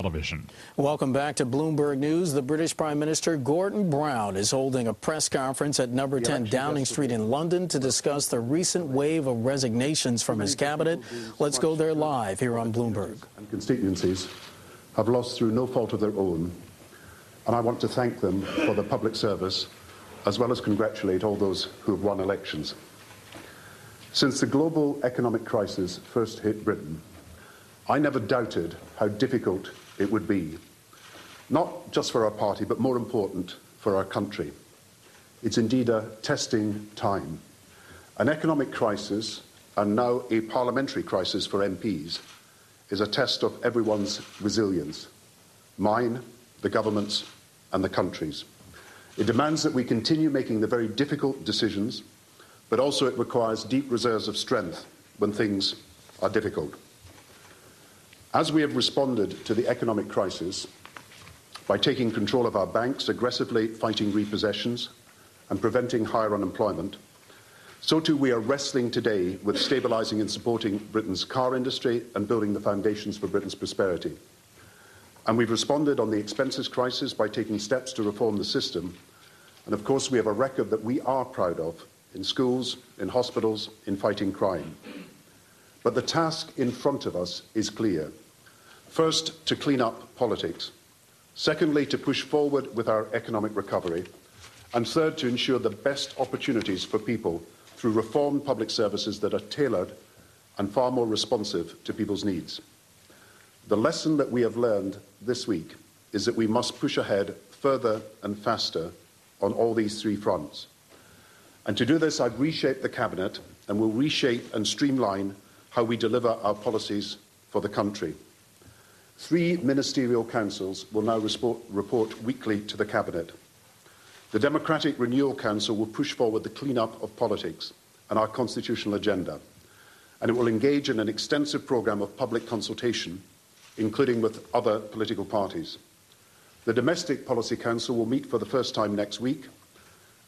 Television. Welcome back to Bloomberg News. The British Prime Minister Gordon Brown is holding a press conference at number 10 Downing Street in London to discuss the recent wave of resignations from his cabinet. Let's go there live here on Bloomberg. And constituencies have lost through no fault of their own, and I want to thank them for their public service, as well as congratulate all those who have won elections. Since the global economic crisis first hit Britain, I never doubted how difficult it would be, not just for our party, but more important, for our country. It's indeed a testing time. An economic crisis, and now a parliamentary crisis for MPs, is a test of everyone's resilience, mine, the government's, and the country's. It demands that we continue making the very difficult decisions, but also it requires deep reserves of strength when things are difficult. As we have responded to the economic crisis by taking control of our banks, aggressively fighting repossessions and preventing higher unemployment, so too we are wrestling today with stabilising and supporting Britain's car industry and building the foundations for Britain's prosperity. And we've responded on the expenses crisis by taking steps to reform the system. And of course we have a record that we are proud of in schools, in hospitals, in fighting crime. But the task in front of us is clear. First, to clean up politics. Secondly, to push forward with our economic recovery. And third, to ensure the best opportunities for people through reformed public services that are tailored and far more responsive to people's needs. The lesson that we have learned this week is that we must push ahead further and faster on all these three fronts. And to do this, I've reshaped the Cabinet and will reshape and streamline how we deliver our policies for the country. 3 ministerial councils will now report weekly to the Cabinet. The Democratic Renewal Council will push forward the clean-up of politics and our constitutional agenda, and it will engage in an extensive programme of public consultation, including with other political parties. The Domestic Policy Council will meet for the first time next week,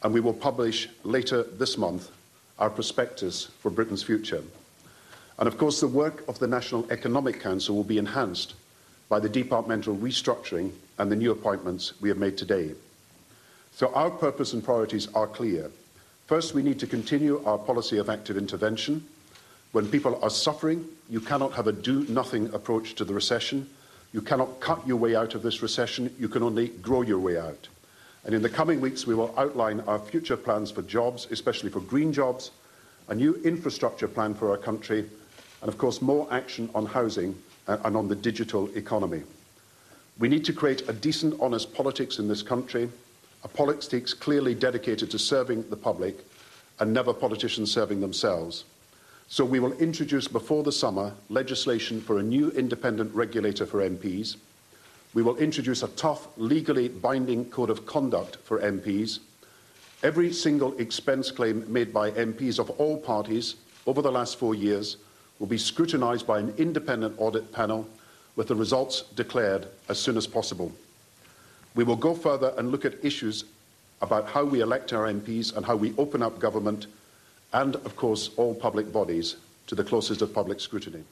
and we will publish later this month our prospectus for Britain's future. And of course, the work of the National Economic Council will be enhanced by the departmental restructuring and the new appointments we have made today. So our purpose and priorities are clear. First, we need to continue our policy of active intervention. When people are suffering, you cannot have a do-nothing approach to the recession. You cannot cut your way out of this recession. You can only grow your way out. And in the coming weeks, we will outline our future plans for jobs, especially for green jobs, a new infrastructure plan for our country, and of course, more action on housing and on the digital economy. We need to create a decent, honest politics in this country, a politics clearly dedicated to serving the public and never politicians serving themselves. So we will introduce before the summer legislation for a new independent regulator for MPs. We will introduce a tough, legally binding code of conduct for MPs. Every single expense claim made by MPs of all parties over the last 4 years will be scrutinised by an independent audit panel with the results declared as soon as possible. We will go further and look at issues about how we elect our MPs and how we open up government and, of course, all public bodies to the closest of public scrutiny.